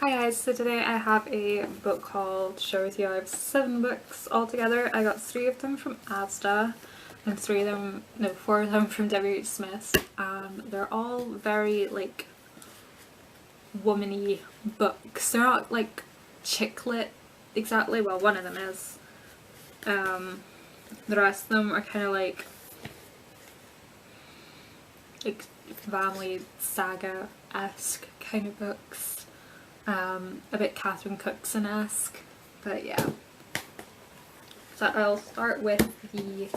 Hi guys, so today I have a book haul to share with you. I have 7 books altogether. I got 3 of them from Asda and 4 of them from W.H. Smith's. They're all very like woman-y books. They're not like chick lit exactly, well one of them is. The rest of them are kind of like family saga-esque kind of books. A bit Catherine Cookson-esque, but yeah. So I'll start with the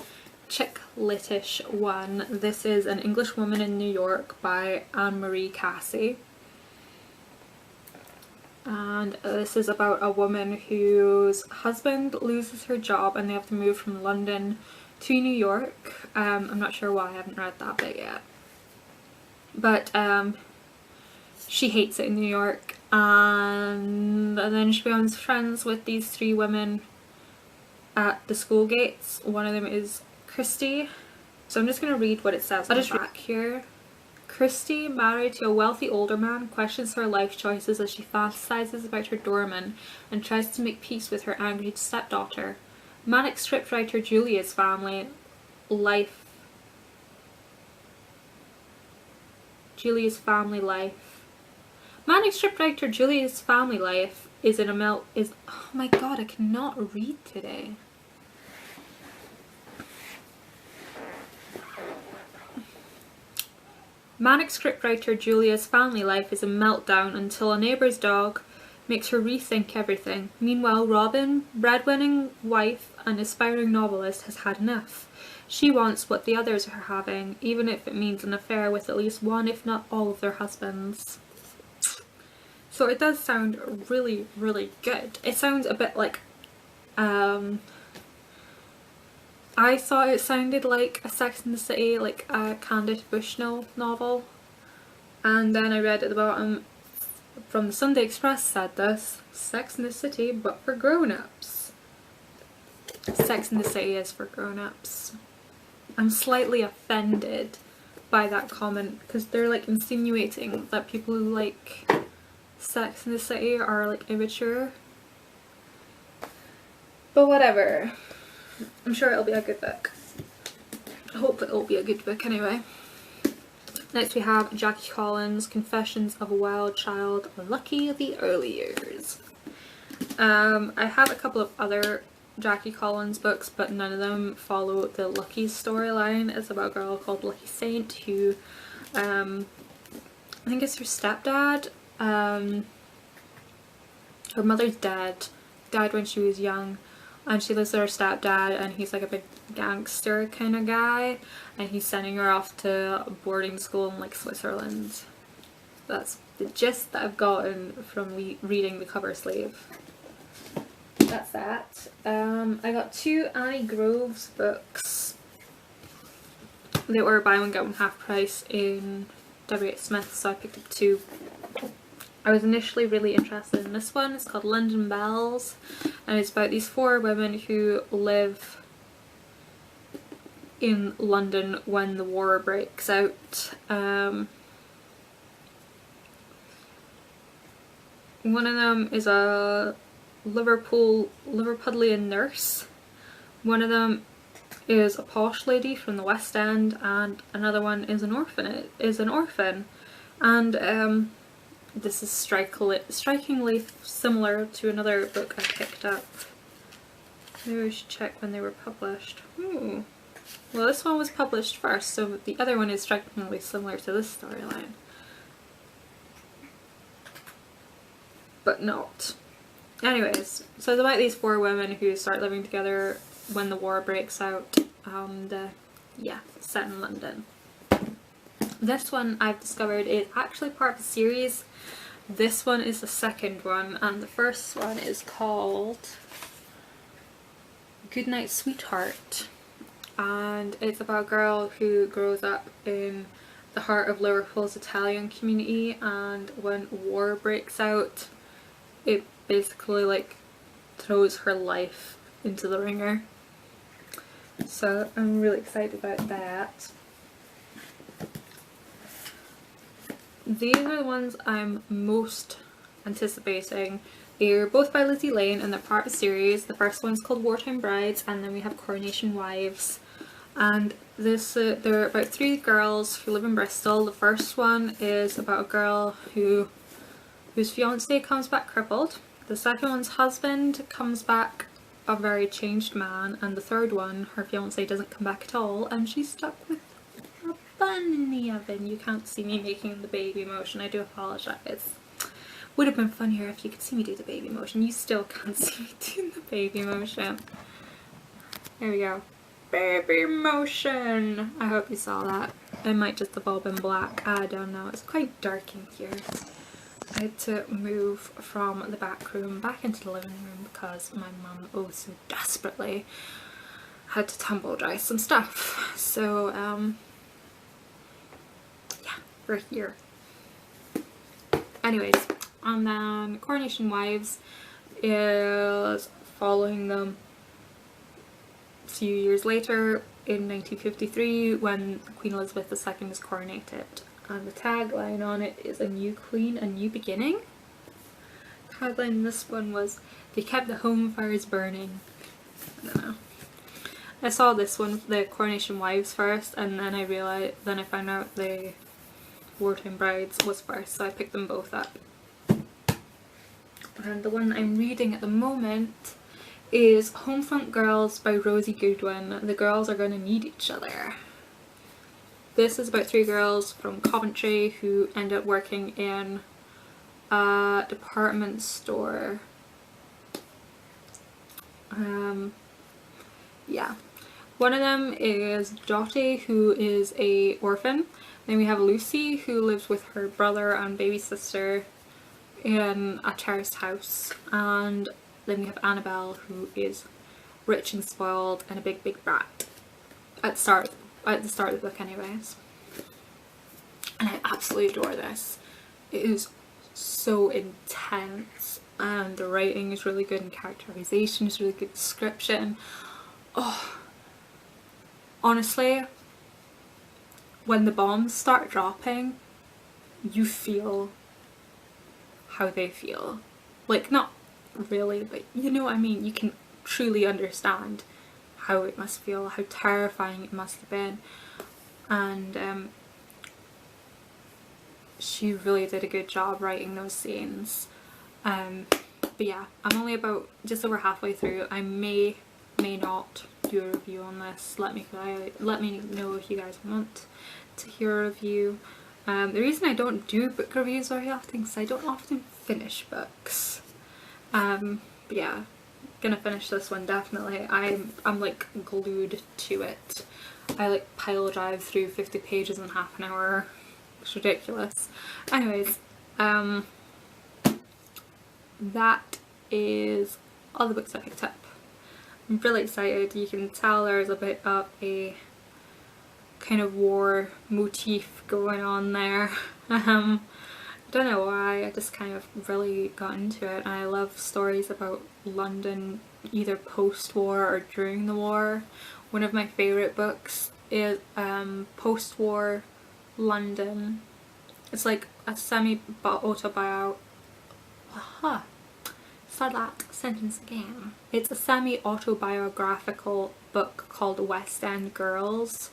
chick lit-ish one. This is An English Woman in New York by Anne-Marie Cassie. And this is about a woman whose husband loses her job and they have to move from London to New York. I'm not sure why, I haven't read that bit yet. But she hates it in New York, and then she becomes friends with these 3 women at the school gates. One of them is Christy. So I'm just going to read what it says. I'll just read here. Christy, married to a wealthy older man, questions her life choices as she fantasizes about her doorman and tries to make peace with her angry stepdaughter. Manic scriptwriter Julia's family life Manic scriptwriter Julia's family life is oh my god, I cannot read today. Manic scriptwriter Julia's family life is a meltdown until a neighbour's dog makes her rethink everything. Meanwhile, Robin, breadwinning wife and aspiring novelist, has had enough. She wants what the others are having, even if it means an affair with at least one, if not all, of their husbands. So it does sound really, really good. It sounds a bit like, I thought it sounded like a Sex and the City, like a Candice Bushnell novel. And then I read at the bottom, from the Sunday Express said this, Sex and the City but for grown-ups. Sex and the City is for grown-ups. I'm slightly offended by that comment because they're like insinuating that people who like Sex and the City are like immature. But whatever. I'm sure it'll be a good book. I hope it'll be a good book anyway. Next we have Jackie Collins' Confessions of a Wild Child, Lucky the Early Years. I have a couple of other Jackie Collins books, but none of them follow the Lucky storyline. It's about a girl called Lucky Saint who, I think it's her stepdad. Her mother's died when she was young, and she lives with her stepdad, and he's like a big gangster kind of guy, and he's sending her off to boarding school in like Switzerland. That's the gist that I've gotten from reading the cover sleeve. That's that. I got 2 Annie Groves books. They were buy one get one half price in W.H. Smith, so I picked up 2. I was initially really interested in this one. It's called London Bells, and it's about these 4 women who live in London when the war breaks out. One of them is a Liverpudlian nurse. One of them is a posh lady from the West End, and another one is an orphan. And this is strikingly similar to another book I picked up. Maybe we should check when they were published. Ooh. Well, this one was published first, so the other one is strikingly similar to this storyline. But not. Anyways, so it's about these 4 women who start living together when the war breaks out, and yeah, set in London. This one I've discovered is actually part of a series. This one is the second one, and the first one is called Goodnight Sweetheart, and it's about a girl who grows up in the heart of Liverpool's Italian community, and when war breaks out, it basically like throws her life into the ringer. So I'm really excited about that. These are the ones I'm most anticipating. They're both by Lizzie Lane and they're part of a series. The first one's called Wartime Brides, and then we have Coronation Wives. And this they're about 3 girls who live in Bristol. The first one is about a girl whose fiance comes back crippled. The second one's husband comes back a very changed man, and the third one, her fiance doesn't come back at all and she's stuck with a bun in the oven. You can't see me making the baby motion, I do apologise. Would have been funnier if you could see me do the baby motion. You still can't see me do the baby motion. There we go. Baby motion! I hope you saw that. It might just have all been black. I don't know. It's quite dark in here. I had to move from the back room back into the living room because my mum, oh so desperately, had to tumble dry some stuff. So, yeah, we're here. Anyways, and then Coronation Wives is following them a few years later in 1953 when Queen Elizabeth II was coronated. And the tagline on it is "A new queen, a new beginning." The tagline in this one was "They kept the home fires burning." I don't know. I saw this one, the Coronation Wives, first, and then I found out the Wartime Brides was first, so I picked them both up. And the one I'm reading at the moment is Homefront Girls by Rosie Goodwin. The girls are going to meet each other. This is about 3 girls from Coventry who end up working in a department store. Yeah. One of them is Dottie, who is a orphan. Then we have Lucy, who lives with her brother and baby sister in a terraced house. And then we have Annabelle, who is rich and spoiled and a big brat. At the start of the book anyways. And I absolutely adore this. It is so intense and the writing is really good and characterization is really good, description. Oh, honestly, when the bombs start dropping, you feel how they feel. Like, not really, but you know what I mean. You can truly understand how it must feel, how terrifying it must have been. And she really did a good job writing those scenes. But yeah, I'm only about just over halfway through. I may not do a review on this. Let me know if you guys want to hear a review. The reason I don't do book reviews very often is I don't often finish books. But yeah, gonna finish this one definitely. I'm like glued to it. I like pile drive through 50 pages in half an hour. It's ridiculous. Anyways, that is all the books I picked up. I'm really excited. You can tell there's a bit of a kind of war motif going on there. I don't know why, I just kind of really got into it, and I love stories about London either post-war or during the war. One of my favourite books is Post-War London. It's like a semi-autobiographical... Start that sentence again. It's a semi-autobiographical book called West End Girls,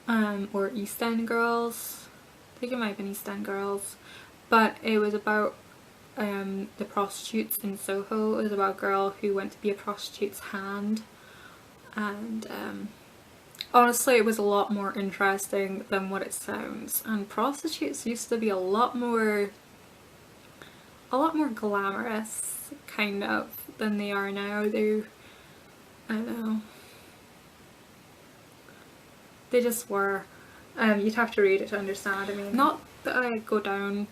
or East End Girls. I think it might have been East End Girls. But it was about the prostitutes in Soho. It was about a girl who went to be a prostitute's hand, and honestly it was a lot more interesting than what it sounds. And prostitutes used to be a lot more glamorous, kind of, than they are now. I don't know. They just were. You'd have to read it to understand. I mean, not that I go down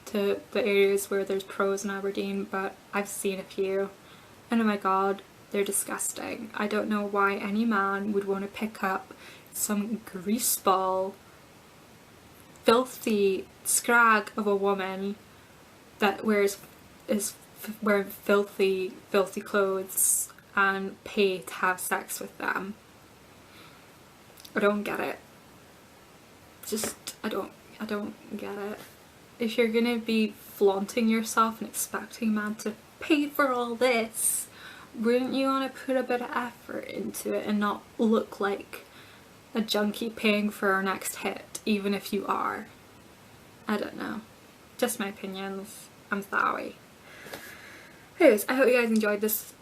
to the areas where there's pros in Aberdeen, but I've seen a few, and oh my god, they're disgusting. I don't know why any man would want to pick up some greaseball, filthy scrag of a woman that is wearing filthy clothes and pay to have sex with them. I don't get it. Just, I don't get it. If you're gonna be flaunting yourself and expecting man to pay for all this, wouldn't you want to put a bit of effort into it and not look like a junkie paying for our next hit, even if you are? I don't know. Just my opinions. I'm sorry. Anyways, I hope you guys enjoyed this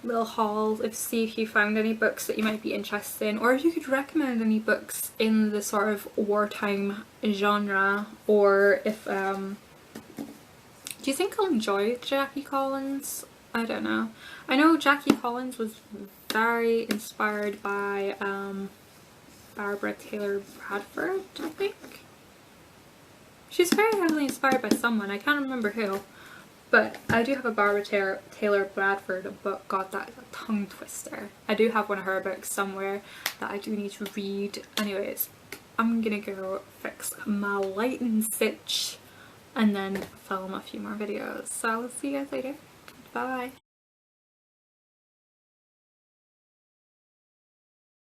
little haul. See if you found any books that you might be interested in, or if you could recommend any books in the sort of wartime genre, or if do you think I'll enjoy Jackie Collins? I don't know. I know Jackie Collins was very inspired by Barbara Taylor Bradford, I think. She's very heavily inspired by someone, I can't remember who. But I do have a Barbara Taylor Bradford book. God, that is a tongue twister. I do have one of her books somewhere that I do need to read. Anyways, I'm gonna go fix my lighting stitch and then film a few more videos. So I'll see you guys later. Bye.